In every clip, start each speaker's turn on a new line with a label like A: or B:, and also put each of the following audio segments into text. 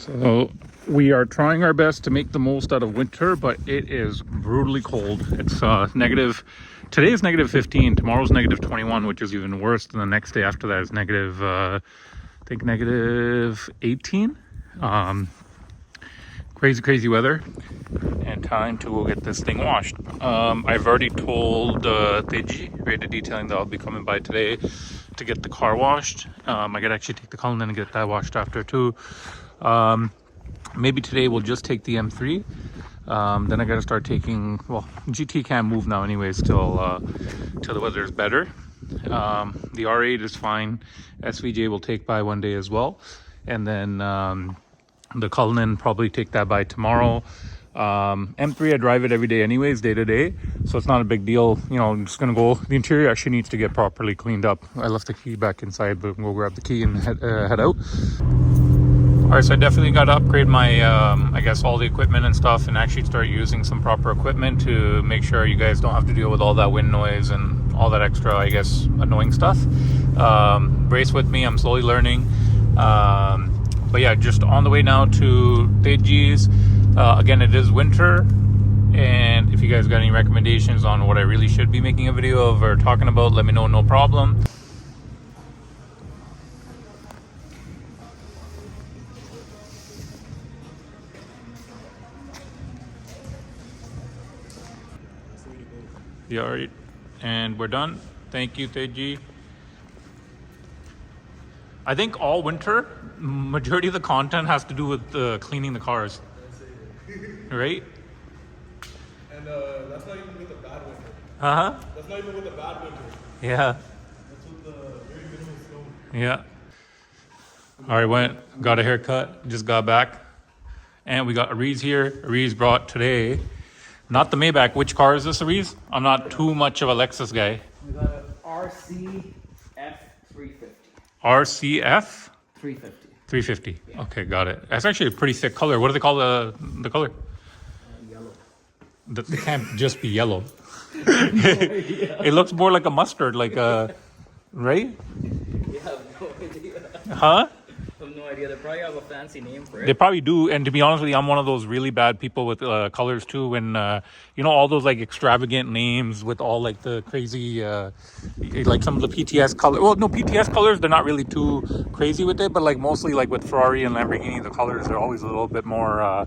A: So we are trying our best to make the most out of winter, but it is brutally cold. It's negative. Today is negative 15. Tomorrow's negative 21, which is even worse than the next day after that is negative, I think negative 18. Crazy weather, and time to go get this thing washed. I've already told Teji, Rated Detailing, that I'll be coming by today to get the car washed. I could actually take the Cullinan and get that washed after too. Maybe today we'll just take the M3. Then I gotta start taking, well, GT can't move now anyways till the weather is better. The R8 is fine. SVJ will take by one day as well, and then the Cullinan probably take that by tomorrow. M3 I drive it every day anyways, day to day, so it's not a big deal. You know, I'm just gonna go. The interior actually needs to get properly cleaned up. I left the key back inside, but we'll grab the key and head out. All right, so I definitely got to upgrade my, I guess, all the equipment and stuff, and actually start using some proper equipment to make sure you guys don't have to deal with all that wind noise and all that extra, I guess, annoying stuff. Brace with me, I'm slowly learning. But yeah, just on the way now to Teji's. Again, it is winter, and if you guys got any recommendations on what I really should be making a video of or talking about, let me know, no problem. Yeah, all right, and we're done. Thank you, Teji. I think all winter, majority of the content has to do with cleaning the cars, right?
B: And that's not even with the bad winter.
A: Uh-huh.
B: That's not even with the bad winter.
A: Yeah.
B: That's with the very minimal snow.
A: Yeah. All right, went, got a haircut, just got back. And we got Ariz here. Ariz brought today, not the Maybach. Which car is this, Ariz? I'm not too much of a Lexus guy.
C: We got an RCF 350.
A: RCF?
C: 350.
A: 350. Yeah. Okay, got it. That's actually a pretty thick color. What do they call the color?
C: Yellow.
A: It can't just be yellow. It looks more like a mustard, like a, right?
C: You have no idea.
A: Huh?
C: I have no idea. They probably have a fancy name for it.
A: They probably do, and to be honest with you, I'm one of those really bad people with colors too. When you know, all those like extravagant names with all like the crazy, like some of the PTS color. Well, no, PTS colors, they're not really too crazy with it, but like mostly like with Ferrari and Lamborghini, the colors are always a little bit more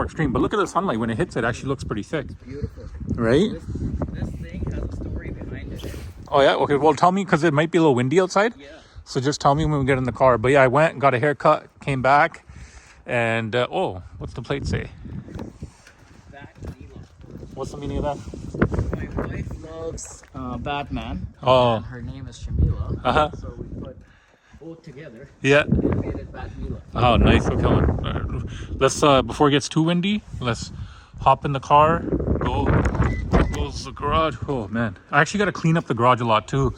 A: extreme. But look at the sunlight when it hits it; actually looks pretty thick.
C: It's beautiful,
A: right?
C: This thing has a story behind it.
A: Oh yeah, okay. Well, tell me, because it might be a little windy outside.
C: Yeah.
A: So just tell me when we get in the car. But yeah, I went, got a haircut, came back, and oh, what's the plate say? What's the meaning of that?
C: My wife loves Batman.
A: Oh.
C: And her name is Shamila.
A: Uh-huh.
C: So we put both together.
A: Yeah.
C: And made it Batmila.
A: Oh, nice. Okay. Let's before it gets too windy, let's hop in the car. Goes the garage. Oh man, I actually got to clean up the garage a lot too.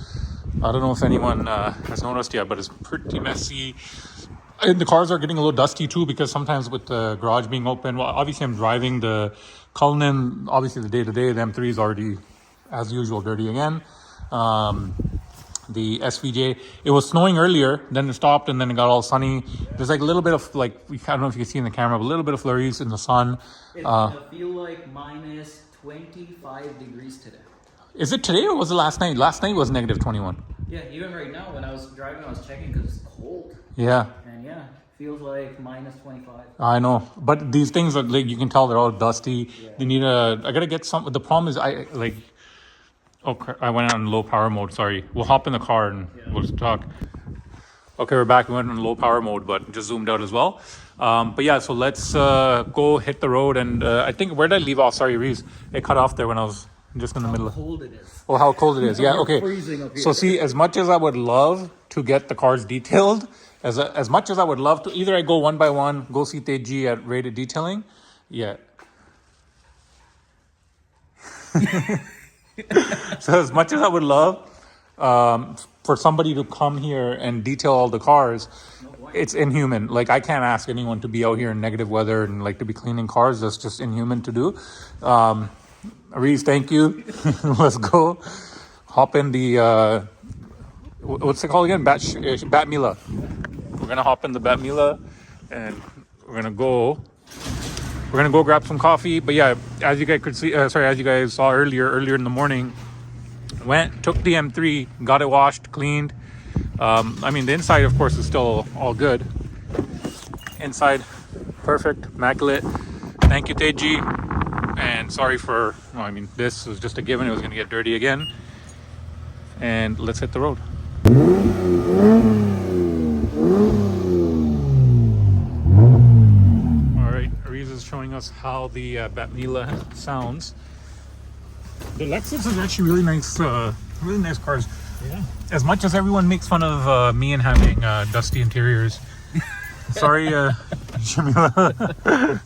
A: I don't know if anyone has noticed yet, but it's pretty messy. And the cars are getting a little dusty too, because sometimes with the garage being open, well, obviously I'm driving the Cullinan, obviously the day-to-day, the M3 is already, as usual, dirty again. The SVJ, it was snowing earlier, then it stopped, and then it got all sunny. There's like a little bit of like, I don't know if you can see in the camera, but a little bit of flurries in the sun.
C: It feel like minus 25 degrees today.
A: Is it today or was it last night? Last night was negative 21.
C: Yeah, even right now when I was driving, I was checking because it's cold.
A: Yeah.
C: And yeah, feels like minus 25.
A: I know, but these things are like, you can tell they're all dusty. Yeah. They need I gotta get some. The problem is I went on low power mode. Sorry, we'll hop in the car and we'll just talk. Okay, we're back. We went on low power mode, but just zoomed out as well. But yeah, so let's go hit the road. And I think, where did I leave off? Sorry, Reese, it cut off there when I was just in the middle of.
C: How cold it is.
A: Oh, how cold it is. Yeah, okay.
C: Freezing up here.
A: So see, as much as I would love to get the cars detailed, as much as I would love to, either I go one by one, go see Teji at Rated Detailing. Yeah. So as much as I would love for somebody to come here and detail all the cars, it's inhuman. Like, I can't ask anyone to be out here in negative weather and like to be cleaning cars. That's just inhuman to do. Ariz, thank you. Let's go. Hop in the, what's it called again? Batmila. We're going to hop in the Batmila. and we're gonna go grab some coffee. But yeah, as you guys could see, as you guys saw earlier in the morning, took the M3, got it washed, cleaned. I mean, the inside of course is still all good. Inside perfect, immaculate. Thank you, Teji, and sorry for, well, I mean, this was just a given, it was gonna get dirty again. And let's hit the road. All right, Ariz is showing us how the Batmila sounds. The Lexus is actually really nice cars.
C: Yeah.
A: As much as everyone makes fun of me and having dusty interiors, sorry, Shamila.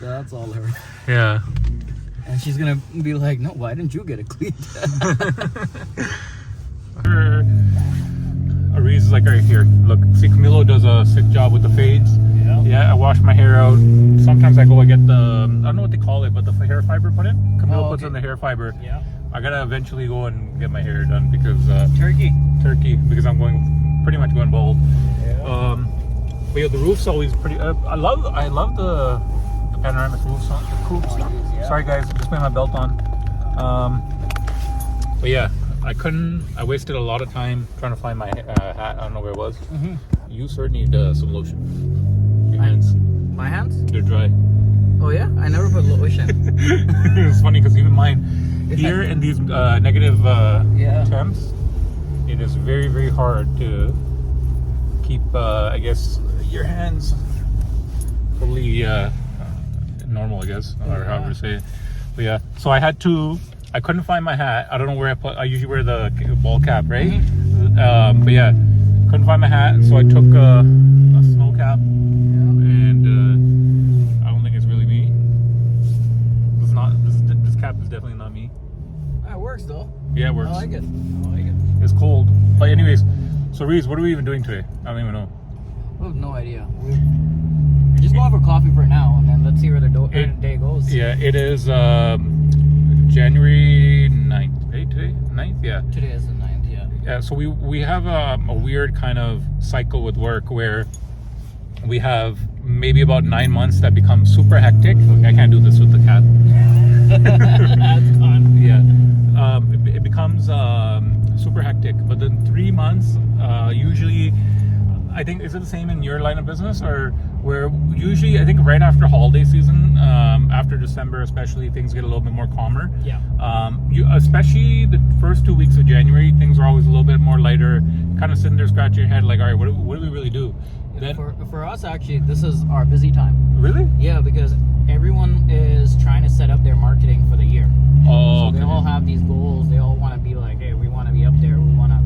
C: That's all her.
A: Yeah.
C: And she's gonna be like, no, why didn't you get it cleaned?
A: Ariz is like, right here. Look, see, Camilo does a sick job with the fades.
C: Yeah.
A: Yeah, I wash my hair out. Sometimes I go, I get the, I don't know what they call it, but the hair fiber put in. Camilo puts in the hair fiber.
C: Yeah.
A: I gotta eventually go and get my hair done because
C: Turkey,
A: because I'm pretty much going bald.
C: Yeah.
A: But yeah, the roof's always pretty. I love the panoramic roofs. They're cool.
C: Yeah.
A: Sorry guys, just putting my belt on. But yeah, I wasted a lot of time trying to find my hat. I don't know where it was.
C: Mm-hmm.
A: You sir need some lotion. Your hands,
C: My hands?
A: they're dry.
C: Oh yeah, I never put lotion.
A: It's funny because even mine here in these negative
C: Yeah.
A: temps, it is very, very hard to keep I guess your hands fully normal, I guess, or however to say it. But yeah, so I couldn't find my hat. I don't know where I usually wear the ball cap, right?
C: Mm-hmm.
A: But yeah, couldn't find my hat, so I took a snow cap, and I don't think it's really me. This cap is definitely not me.
C: That works though.
A: Yeah, it works.
C: I like it.
A: It's cold. But anyways, so Ariz, what are we even doing today? I don't even know.
C: We have no idea. We're just going for coffee for now, and then let's see where the day goes.
A: Yeah, it is January 9th, right? Today? 9th? Yeah.
C: Today is the 9th, yeah.
A: Yeah, so we have a weird kind of cycle with work where we have maybe about 9 months that become super hectic. Look, I can't do this with the cat.
C: That's fun.
A: Yeah. It becomes super hectic, but then 3 months usually, I think, is it the same in your line of business, or where usually I think right after holiday season, after December especially, things get a little bit more calmer.
C: Yeah.
A: Especially the first 2 weeks of January, things are always a little bit more lighter, kind of sitting there scratching your head like, all right, what do we really do? Then,
C: for us, actually, this is our busy time.
A: really?
C: Yeah, because everyone is trying to set up their marketing for the year.
A: Oh,
C: So they
A: okay.
C: all have these goals. They all want to be like, hey, we want to be up there. We want to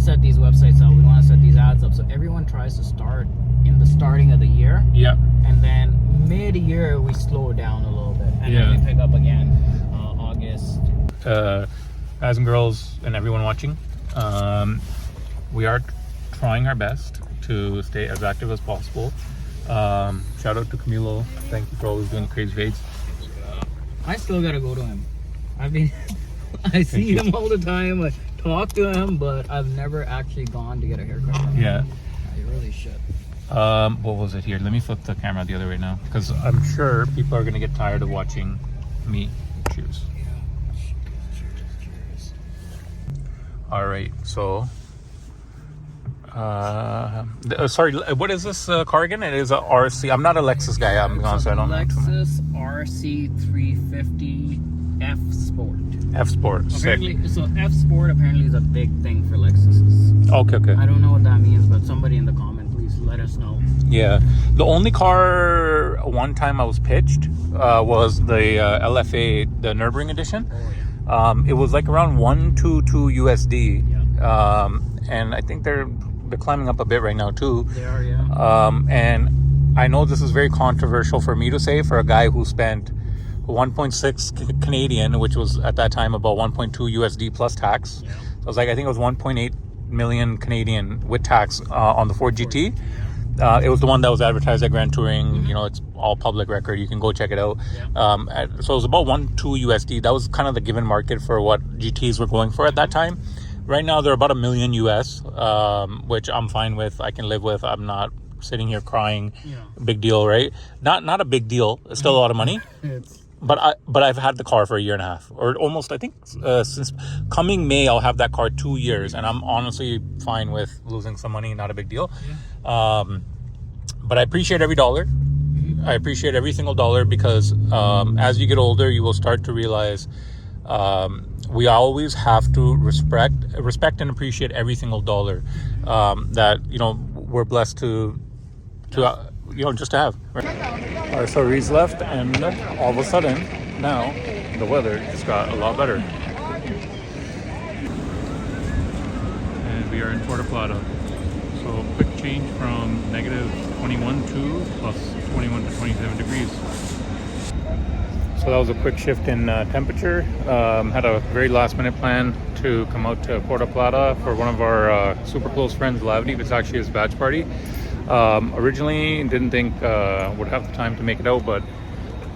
C: set these websites up. We want to set these ads up. So everyone tries to start in the starting of the year.
A: Yeah.
C: And then mid-year, we slow down a little bit. And then we pick up again August.
A: Guys and girls and everyone watching, we are trying our best to stay as active as possible. Shout out to Camilo. Thank you for always doing the crazy fades.
C: I still got to go to him. I see him all the time. I talk to him, but I've never actually gone to get a haircut from him.
A: Yeah.
C: You really should.
A: What was it here? Let me flip the camera the other way now, because I'm sure people are going to get tired of watching me. Cheers. All right, so sorry, what is this car again? It is a RC. I'm not a Lexus guy. I'm honest, I don't know too much.
C: Lexus RC350 F Sport.
A: F Sport. Sick.
C: Apparently, so F Sport apparently is a big thing for Lexuses.
A: Okay.
C: I don't know what that means, but somebody in the comment, please let us know.
A: Yeah, the only car one time I was pitched was the LFA, the Nürburgring edition.
C: Oh yeah.
A: It was like around 122 USD.
C: Yeah.
A: And I think they're climbing up a bit right now too.
C: They are, yeah.
A: And I know this is very controversial for me to say, for a guy who spent 1.6 Canadian, which was at that time about 1.2 USD plus tax.
C: Yeah.
A: So it was like, I think it was 1.8 million Canadian with tax on the Ford GT. It was the one that was advertised at Grand Touring. You know, it's all public record. You can go check it out.
C: Yeah.
A: So it was about 1.2 USD. That was kind of the given market for what GTs were going for at that time. Right now, they're about $1 million US, which I'm fine with. I can live with. I'm not sitting here crying.
C: Yeah.
A: Big deal, right? Not a big deal. It's still a lot of money.
C: It's
A: But I've had the car for a year and a half, or almost. I think since coming May, I'll have that car 2 years, and I'm honestly fine with losing some money. Not a big deal.
C: yeah.
A: But I appreciate every dollar. I appreciate every single dollar because as you get older, you will start to realize we always have to respect and appreciate every single dollar that we're blessed to just to have. All right, so Ariz left, and all of a sudden now the weather just got a lot better, and we are in Puerto Plata. So quick change from negative 21 to plus 21 to 27 degrees. So that was a quick shift in temperature. Had a very last minute plan to come out to Puerto Plata for one of our super close friends, Lavdeep. It's actually his batch party. Originally didn't think would have the time to make it out, but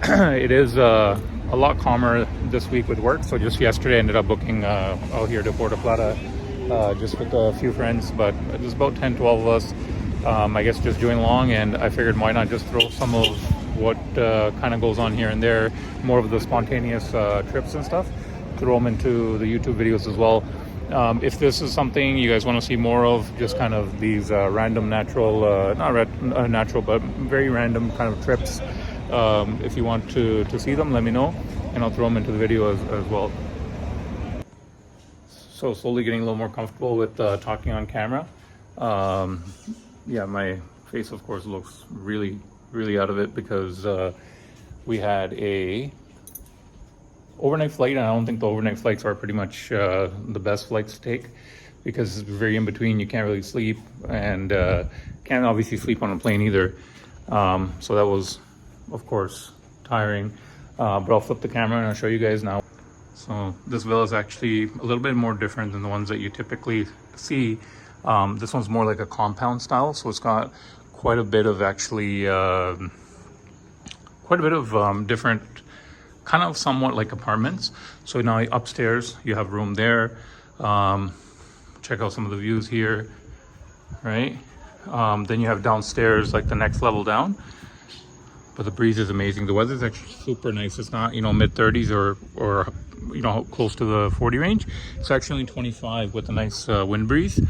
A: it is a lot calmer this week with work. So just yesterday I ended up booking out here to Puerto Plata just with a few friends, but there's about 10-12 of us, I guess, just doing along, and I figured why not just throw some of what kind of goes on here and there, more of the spontaneous trips and stuff, throw them into the YouTube videos as well. If this is something you guys want to see more of, just kind of these random natural, natural, but very random kind of trips, if you want to see them, let me know, and I'll throw them into the video as well. So slowly getting a little more comfortable with talking on camera. Yeah, my face of course looks really out of it because we had a overnight flight, and I don't think the overnight flights are pretty much the best flights to take because it's very in between. You can't really sleep, and can't obviously sleep on a plane either. So that was of course tiring, but I'll flip the camera and I'll show you guys now. So this villa is actually a little bit more different than the ones that you typically see. This one's more like a compound style, so it's got quite a bit of actually different kind of somewhat like apartments. So now upstairs you have room there. Check out some of the views here, right? Then you have downstairs, like the next level down, but the breeze is amazing. The weather is actually super nice. It's not mid 30s or close to the 40 range. It's actually only 25 with a nice wind breeze.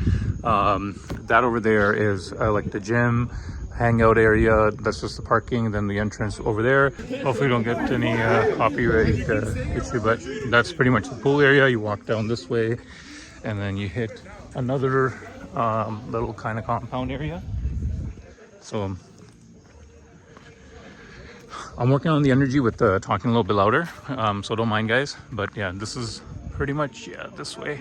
A: That over there is like the gym, hangout area. That's just the parking. Then the entrance over there. Hopefully we don't get any copyright issue, but that's pretty much the pool area. You walk down this way and then you hit another little kind of compound area. So I'm working on the energy with talking a little bit louder, so don't mind guys, but yeah, this is pretty much this way.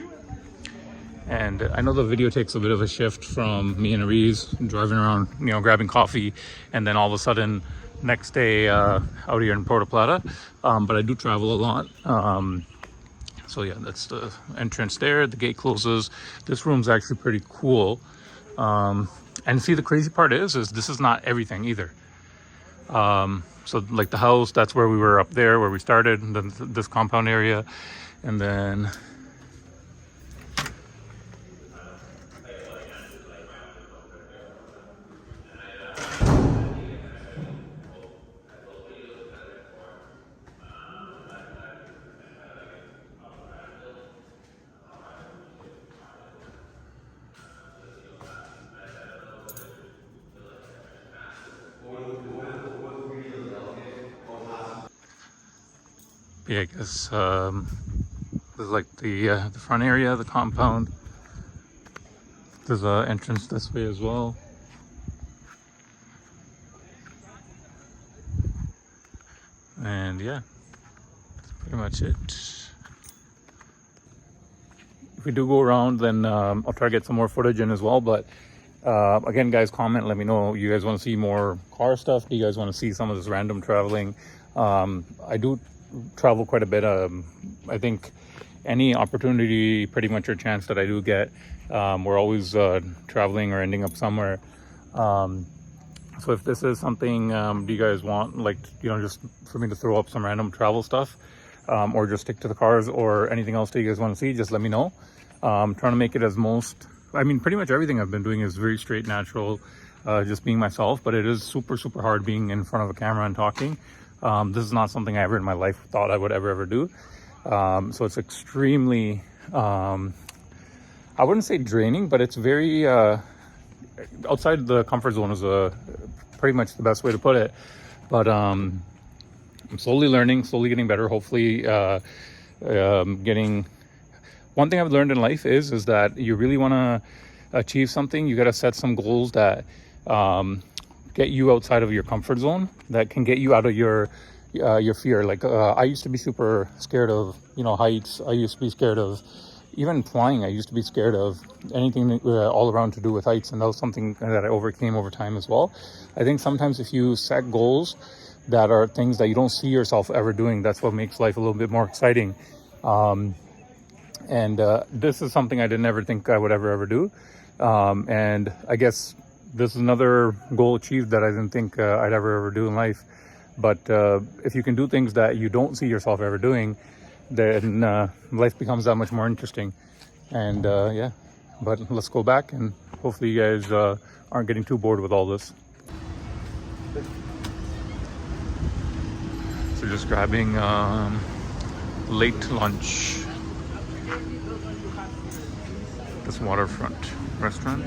A: And I know the video takes a bit of a shift from me and Ariz driving around, grabbing coffee, and then all of a sudden next day out here in Puerto Plata, but I do travel a lot. So yeah, that's the entrance there. The gate closes. This room's actually pretty cool. And see, the crazy part is this is not everything either. So like the house, that's where we were up there, where we started, and then this compound area, and then yeah, I guess there's like the front area, the compound. There's an entrance this way as well. And yeah, that's pretty much it. If we do go around, then I'll try to get some more footage in as well. But again, guys, comment, let me know. You guys want to see more car stuff? Do you guys want to see some of this random traveling? I do travel quite a bit. I think any opportunity, pretty much or chance that I do get, we're always traveling or ending up somewhere. So if this is something, do you guys want, like, just for me to throw up some random travel stuff, or just stick to the cars, or anything else that you guys want to see, just let me know. I'm trying to make it as pretty much everything I've been doing is very straight, natural. just being myself, but it is super, super hard being in front of a camera and talking. This is not something I ever in my life thought I would ever do. So it's extremely, I wouldn't say draining, but it's very, outside the comfort zone is pretty much the best way to put it. But I'm slowly learning, slowly getting better, hopefully getting... One thing I've learned in life is that you really want to achieve something, you got to set some goals that get you outside of your comfort zone, that can get you out of your fear. Like I used to be super scared of heights. I used to be scared of even flying. I used to be scared of anything all around to do with heights, and that was something that I overcame over time as well. I think sometimes if you set goals that are things that you don't see yourself ever doing, that's what makes life a little bit more exciting. And this is something I didn't ever think I would ever do. And I guess this is another goal achieved that I didn't think I'd ever do in life. But if you can do things that you don't see yourself ever doing, then life becomes that much more interesting. And yeah, but let's go back, and hopefully you guys aren't getting too bored with all this. So just grabbing late lunch. This waterfront restaurant.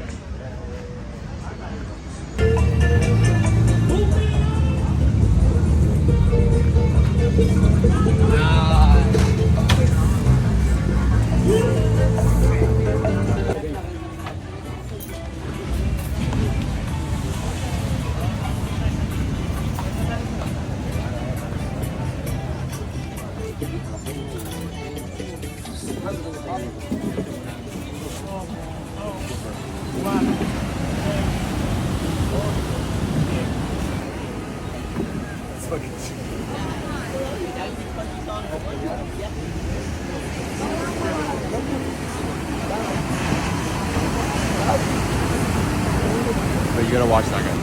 D: But you gotta watch that guy.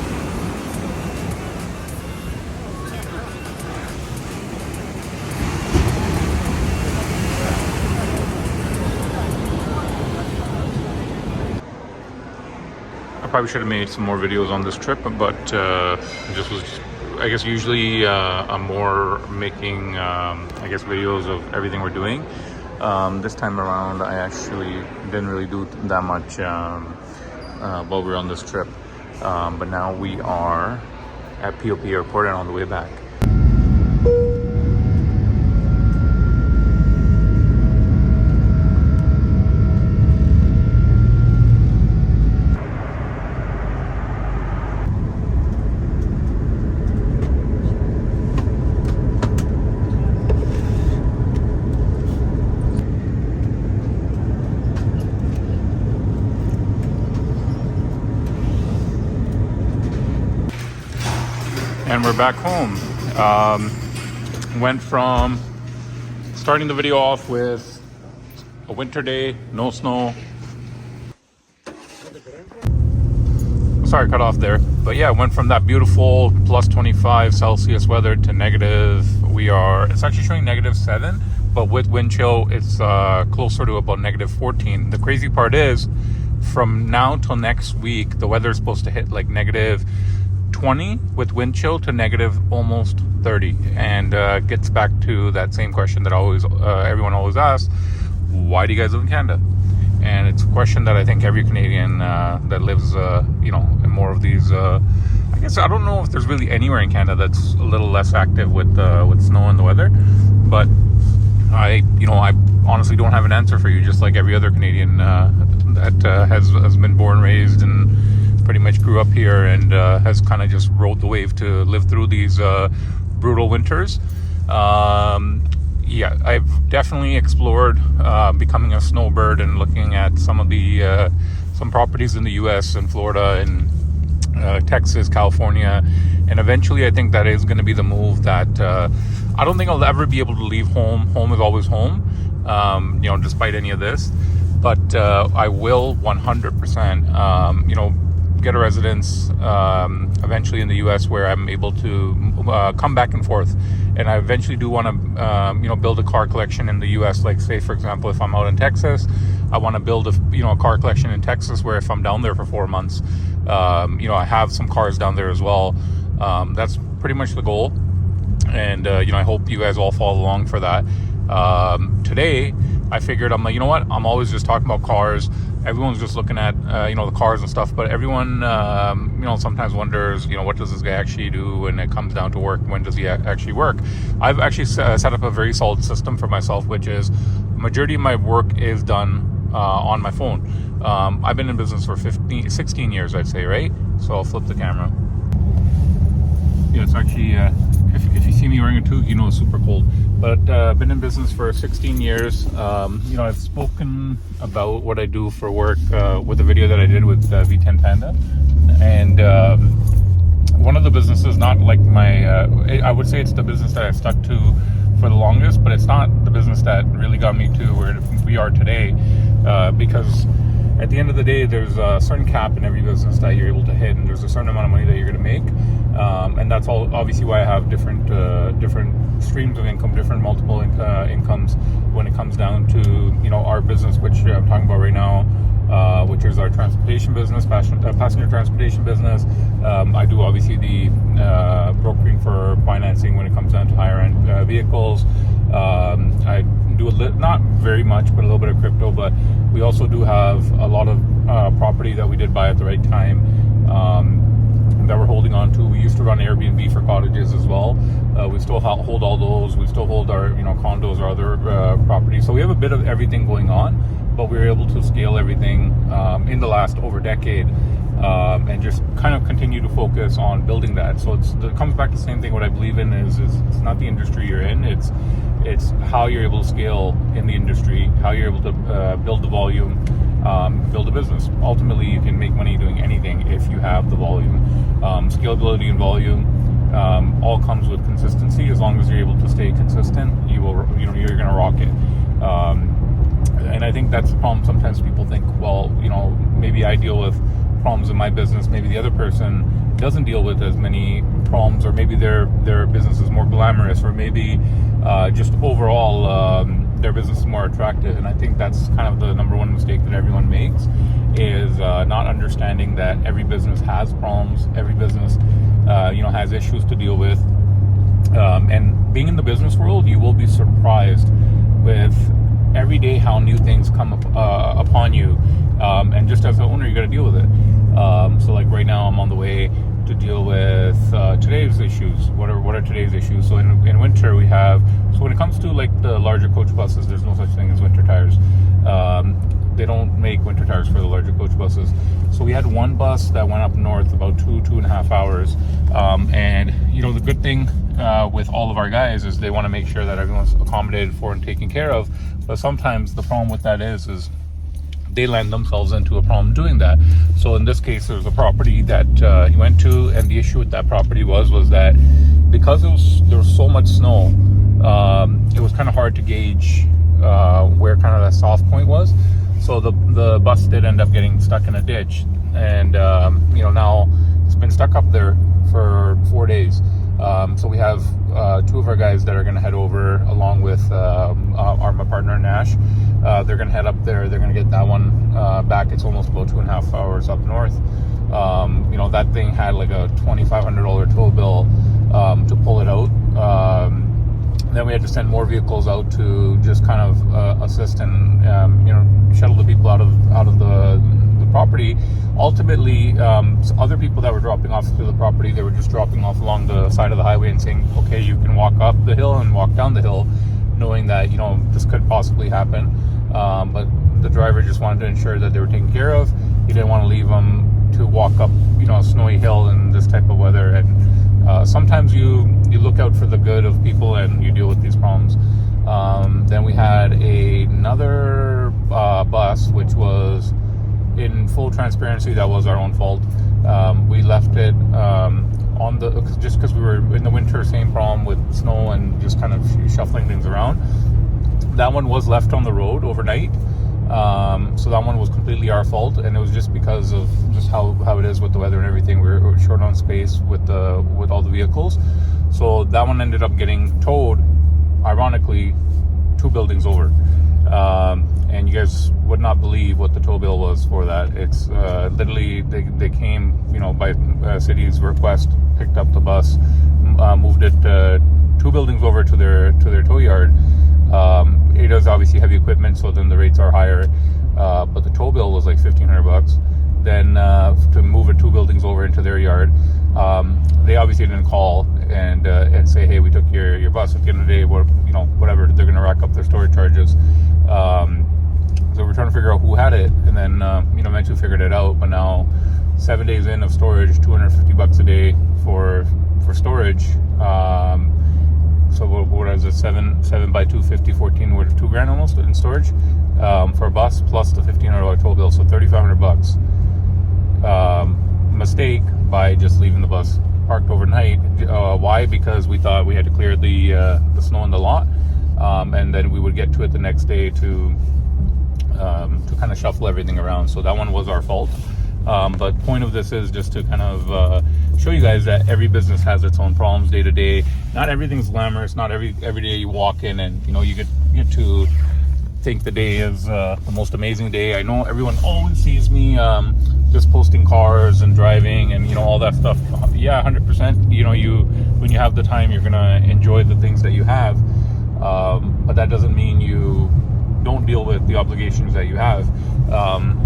A: I probably should have made some more videos on this trip, but I guess usually I'm more making videos of everything we're doing. This time around I actually didn't really do that much while we were on this trip, but now we are at POP airport and on the way back. And we're back home. Went from starting the video off with a winter day, no snow. Sorry, cut off there. But yeah, went from that beautiful plus 25 Celsius weather to negative. It's actually showing -7, but with wind chill, it's closer to about -14. The crazy part is, from now till next week, the weather is supposed to hit like -20 with wind chill to almost 30, and gets back to that same question that everyone always asks: why do you guys live in Canada? And it's a question that I think every Canadian that lives in more of these I guess I don't know if there's really anywhere in Canada that's a little less active with snow and the weather, but I honestly don't have an answer for you, just like every other Canadian that has been born, raised, and pretty much grew up here, and has kind of just rode the wave to live through these brutal winters. Yeah, I've definitely explored becoming a snowbird and looking at some properties in the US and Florida and Texas, California, and eventually I think that is going to be the move. That I don't think I'll ever be able to leave home. Home is always home, despite any of this. But I will 100%, get a residence eventually in the US, where I'm able to come back and forth and I eventually do want to build a car collection in the US. Like, say for example, if I'm out in Texas, I want to build a car collection in Texas, where if I'm down there for 4 months, I have some cars down there as well. That's pretty much the goal, and I hope you guys all follow along for that. Today I figured, I'm like, you know what, I'm always just talking about cars. Everyone's just looking at the cars and stuff, but everyone sometimes wonders, what does this guy actually do when it comes down to work? When does he actually work? I've actually set up a very solid system for myself, which is majority of my work is done on my phone. I've been in business for 16 years, I'd say, right? So I'll flip the camera. Yeah, it's actually, if you see me wearing a toque, it's super cold. But I've been in business for 16 years. I've spoken about what I do for work with the video that I did with V10 Panda. And one of the businesses, not like I would say it's the business that I've stuck to for the longest, but it's not the business that really got me to where we are today, because at the end of the day, there's a certain cap in every business that you're able to hit, and there's a certain amount of money that you're going to make, and that's all obviously why I have different streams of income, different multiple incomes when it comes down to our business, which I'm talking about right now, which is our transportation business, passenger transportation business. I do obviously the brokering for financing when it comes down to higher end vehicles. I do not very much, but a little bit of crypto. But we also do have a lot of property that we did buy at the right time, that we're holding on to. We used to run Airbnb for cottages as well. We still hold all those. We still hold our condos or other properties. So we have a bit of everything going on, but we were able to scale everything in the last over decade, and just kind of continue to focus on building that. So it comes back to the same thing. What I believe in is it's not the industry you're in, it's how you're able to scale in the industry, how you're able to build the volume, build a business. Ultimately, you can make money doing anything if you have the volume. Scalability and volume all comes with consistency. As long as you're able to stay consistent, you're going to rock it. And I think that's the problem. Sometimes people think, well, maybe I deal with problems in my business, maybe the other person doesn't deal with as many problems, or maybe their business is more glamorous, or maybe just overall their business is more attractive. And I think that's kind of the number one mistake that everyone makes, is not understanding that every business has problems, every business has issues to deal with, and being in the business world, you will be surprised with every day how new things come upon you, and just as an owner, you got to deal with it. So like right now, I'm on the way to deal with today's issues. What are today's issues? So in winter we have, so when it comes to like the larger coach buses, there's no such thing as winter tires. They don't make winter tires for the larger coach buses. So we had one bus that went up north about 2.5 hours, and the good thing with all of our guys is they want to make sure that everyone's accommodated for and taken care of. But sometimes the problem with that is they land themselves into a problem doing that. So in this case, there was a property that he went to, and the issue with that property was that because there was so much snow, it was kind of hard to gauge where kind of that soft point was. So the bus did end up getting stuck in a ditch, and now it's been stuck up there for 4 days. So we have two of our guys that are going to head over, along with my partner Nash. They're going to head up there. They're going to get that one back. It's almost about 2.5 hours up north. That thing had like a $2,500 tow bill to pull it out. Then we had to send more vehicles out to just kind of assist and shuttle the people out of the property. Ultimately, other people that were dropping off to the property, they were just dropping off along the side of the highway and saying, okay, you can walk up the hill and walk down the hill, knowing that this could possibly happen. But the driver just wanted to ensure that they were taken care of. He didn't want to leave them to walk up a snowy hill in this type of weather. And sometimes you look out for the good of people and you deal with these problems. Then we had another bus, which was, in full transparency, that was our own fault. We left it just because we were in the winter, same problem with snow and just kind of shuffling things around. That one was left on the road overnight. So that one was completely our fault, and it was just because of just how it is with the weather and everything. We're short on space with all the vehicles. So that one ended up getting towed, ironically, 2 buildings over. And you guys would not believe what the tow bill was for that. It's literally they came, by city's request, picked up the bus, moved it 2 buildings over to their tow yard. It is obviously heavy equipment, so then the rates are higher. But the tow bill was like $1,500. Then to move it 2 buildings over into their yard, they obviously didn't call and say, hey, we took your bus. At the end of the day, whatever, they're going to rack up their storage charges. So we're trying to figure out who had it, and then eventually figured it out. But now 7 days in of storage, $250 a day for storage. So what is it? 7 by 250, 14, what, $2,000 almost in storage for a bus, plus the $1,500 toll bill, so $3,500. Mistake by just leaving the bus parked overnight. Why? Because we thought we had to clear the snow in the lot, and then we would get to it the next day to kind of shuffle everything around. So that one was our fault. But point of this is just to kind of show you guys that every business has its own problems day to day. Not everything's glamorous. Not every day you walk in and you get to think the day is the most amazing day. I know everyone always sees me just posting cars and driving and all that stuff. Yeah, 100%. When you have the time, you're gonna enjoy the things that you have. But that doesn't mean you don't deal with the obligations that you have.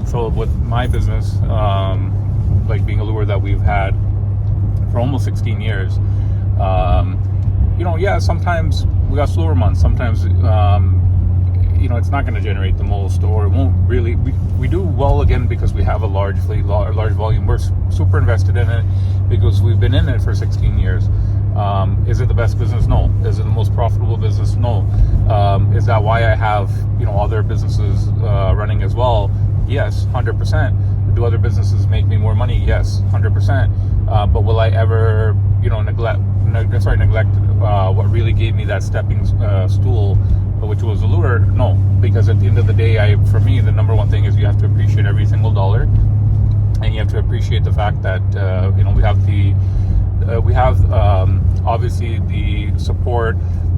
A: So with my business, like being a lure that we've had for almost 16 years, yeah, sometimes we got slower months. Sometimes, it's not going to generate the most, or it won't really. We do well again because we have a large fleet, large volume. We're super invested in it because we've been in it for 16 years. Is it the best business? No. Is it the most profitable business? No. Is that why I have other businesses running as well? Yes, 100%. Do other businesses make me more money? Yes, 100%. But will I ever neglect what really gave me that stepping stool, which was a lure? No, because at the end of the day, for me, the number one thing is you have to appreciate every single dollar, and you have to appreciate the fact that we have obviously the support,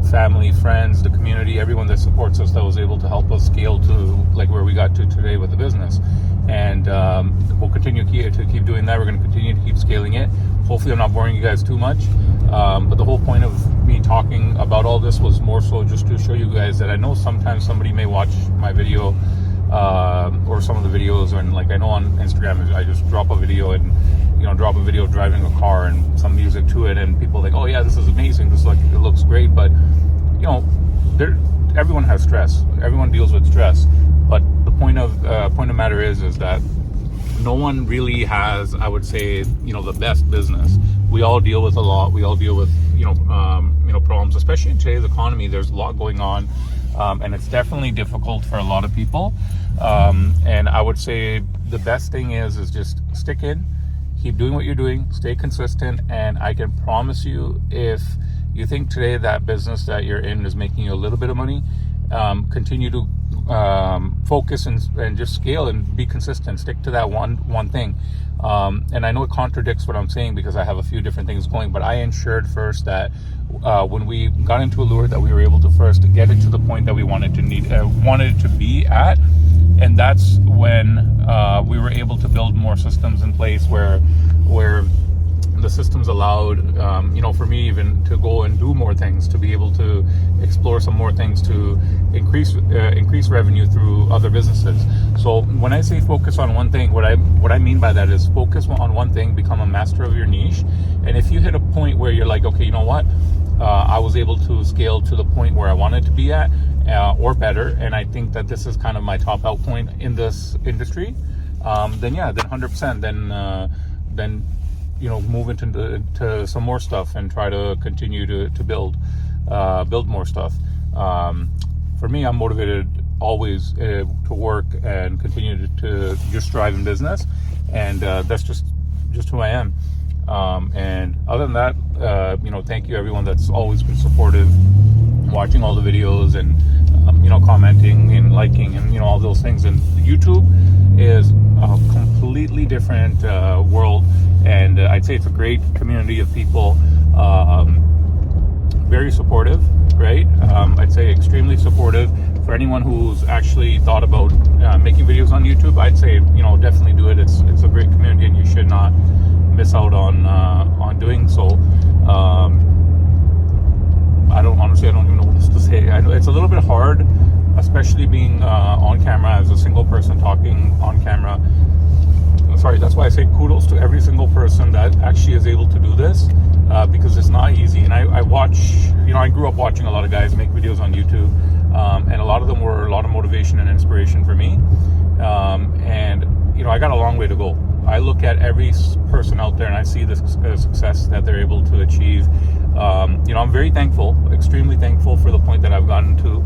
A: family, friends, the community, everyone that supports us, that was able to help us scale to like where we got to today with the business. And we'll continue to keep doing that. We're going to continue to keep scaling it. Hopefully I'm not boring you guys too much. But the whole point of me talking about all this was more so just to show you guys that I know sometimes somebody may watch my video or some of the videos, and like I know on Instagram I just drop a video and drop a video driving a car and some music to it, and people are like, oh yeah, this is amazing, this it looks great. But everyone has stress, everyone deals with stress. But the point of matter is that no one really has, I would say, the best business. We all deal with a lot. We all deal with problems, especially in today's economy. There's a lot going on, and it's definitely difficult for a lot of people. And I would say the best thing is just stick in, keep doing what you're doing, stay consistent, and I can promise you, if you think today that business that you're in is making you a little bit of money, continue to focus and just scale and be consistent. Stick to that one thing. And I know it contradicts what I'm saying because I have a few different things going, but I ensured first that when we got into a lure, that we were able to first get it to the point that we wanted it to be at. And that's when we were able to build more systems in place where the systems allowed, for me even to go and do more things, to be able to explore some more things, to increase revenue through other businesses. So when I say focus on one thing, what I mean by that is focus on one thing, become a master of your niche. And if you hit a point where you're like, okay, you know what? I was able to scale to the point where I wanted to be at, or better, and I think that this is kind of my top out point in this industry, then 100%, then move into some more stuff and try to continue to build more stuff. For me, I'm motivated always to work and continue to just strive in business, and that's just who I am. And other than that, thank you everyone that's always been supportive, watching all the videos, and commenting and liking and all those things. And YouTube is a completely different world, and I'd say it's a great community of people, very supportive, right? I'd say extremely supportive. For anyone who's actually thought about making videos on YouTube, I'd say definitely do it. It's a great community, and you should not miss out on doing so. I don't even know what else to say. I know it's a little bit hard, especially being on camera as a single person talking on camera. Sorry, that's why I say kudos to every single person that actually is able to do this, because it's not easy. And I watch, I grew up watching a lot of guys make videos on YouTube, and a lot of them were a lot of motivation and inspiration for me. And I got a long way to go. I look at every person out there and I see the success that they're able to achieve. I'm very thankful, extremely thankful for the point that I've gotten to.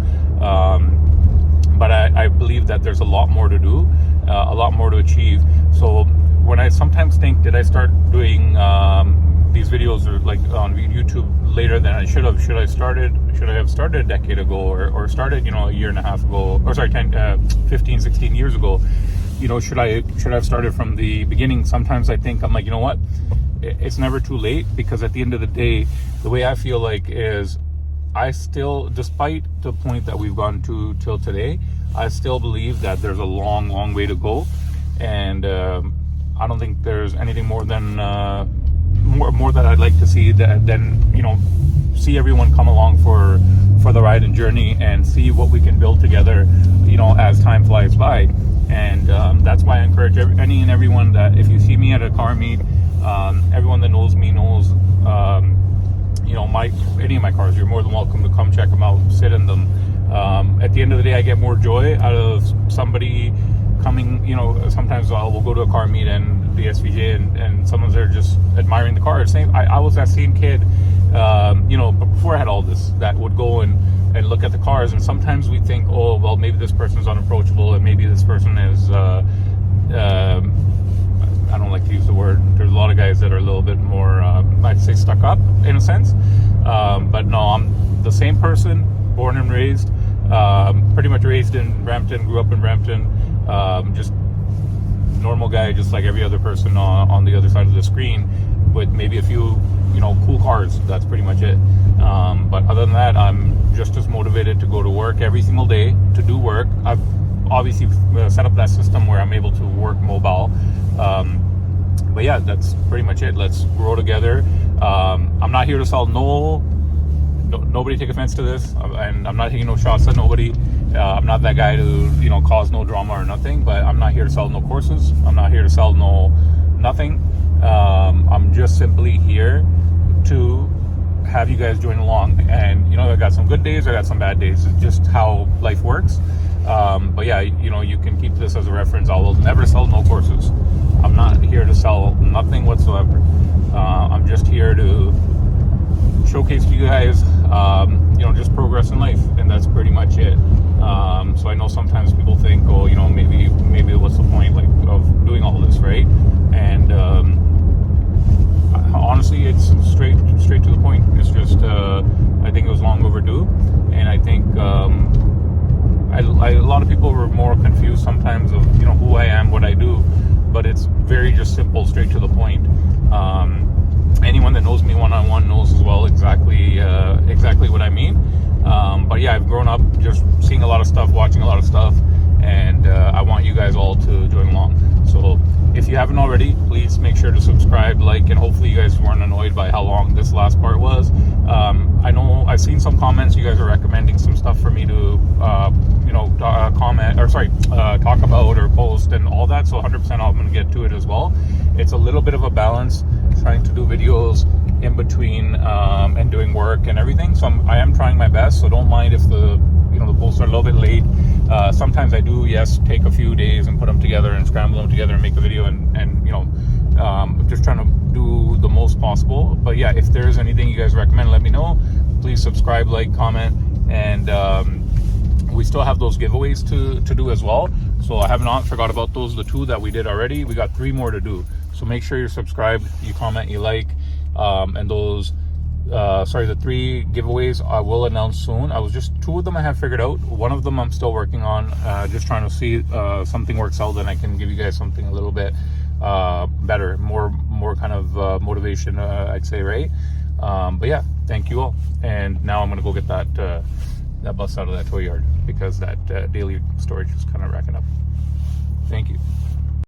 A: But I believe that there's a lot more to do, a lot more to achieve. So when I sometimes think, did I start doing these videos like on YouTube later than I should have? Should I have started a decade ago, or started a year and a half ago, or sorry, 15, 16 years ago? Should I have started from the beginning? Sometimes I think, I'm like, you know what? It's never too late, because at the end of the day, the way I feel like is, I still, despite the point that we've gotten to till today, I still believe that there's a long, long way to go. And I don't think there's anything more than more that I'd like to see than see everyone come along for the ride and journey, and see what we can build together, as time flies by. And that's why I encourage any and everyone that, if you see me at a car meet, everyone that knows me knows, any of my cars, you're more than welcome to come check them out, sit in them. At the end of the day, I get more joy out of somebody coming, sometimes we'll go to a car meet and the SVJ, and someone's there just admiring the car. I was that same kid, before I had all this, that would go and look at the cars, and sometimes we think, oh, well, maybe this person's unapproachable, and maybe this person is, I don't like to use the word, there's a lot of guys that are a little bit more, I'd say, stuck up in a sense, but no, I'm the same person, born and raised, pretty much raised in Brampton, grew up in Brampton, just normal guy, just like every other person on the other side of the screen, with maybe a few cool cars. That's pretty much it. But other than that, I'm just as motivated to go to work every single day, to do work. I've obviously set up that system where I'm able to work mobile. But yeah, that's pretty much it. Let's grow together. I'm not here to sell nobody take offense to this, and I'm not taking no shots at nobody. I'm not that guy to cause no drama or nothing, but I'm not here to sell no courses. I'm not here to sell nothing. I'm just simply here to have you guys join along. And I got some good days, I got some bad days. It's just how life works. But yeah, you can keep this as a reference. I will never sell no courses. I'm not here to sell nothing whatsoever. I'm just here to showcase to you guys just progress in life, and that's pretty much it. So I know sometimes people think, oh, maybe what's the point of doing all this, right? And honestly, it's straight to the point. It's just I think it was long overdue, and I think a lot of people were more confused sometimes of who I am, what I do, but it's very just simple, straight to the point. Anyone that knows me one-on-one knows as well exactly what I mean. But yeah, I've grown up just seeing a lot of stuff, watching a lot of stuff, and I want you guys all to join along. So if you haven't already, please make sure to subscribe, like, and hopefully you guys weren't annoyed by how long this last part was. I know I've seen some comments. You guys are recommending some stuff for me to talk about or post and all that, so 100% I'm going to get to it as well. It's a little bit of a balance trying to do videos in between and doing work and everything, so I am trying my best. So don't mind if the posts are a little bit late. Sometimes I do, yes, take a few days and put them together and scramble them together and make a video, and just trying to do the most possible. But yeah, if there's anything you guys recommend, let me know. Please subscribe, like, comment, and we still have those giveaways to do as well. So I have not forgot about those, the 2 that we did already. We got 3 more to do. So make sure you're subscribed, you comment, you like, and those the 3 giveaways I will announce soon. I was just 2 of them I have figured out. One of them I'm still working on, just trying to see something works out, then I can give you guys something a little bit better, more kind of motivation, I'd say, right? But yeah, thank you all. And now I'm gonna go get that bus out of that toy yard because that daily storage is kind of racking up. Thank you.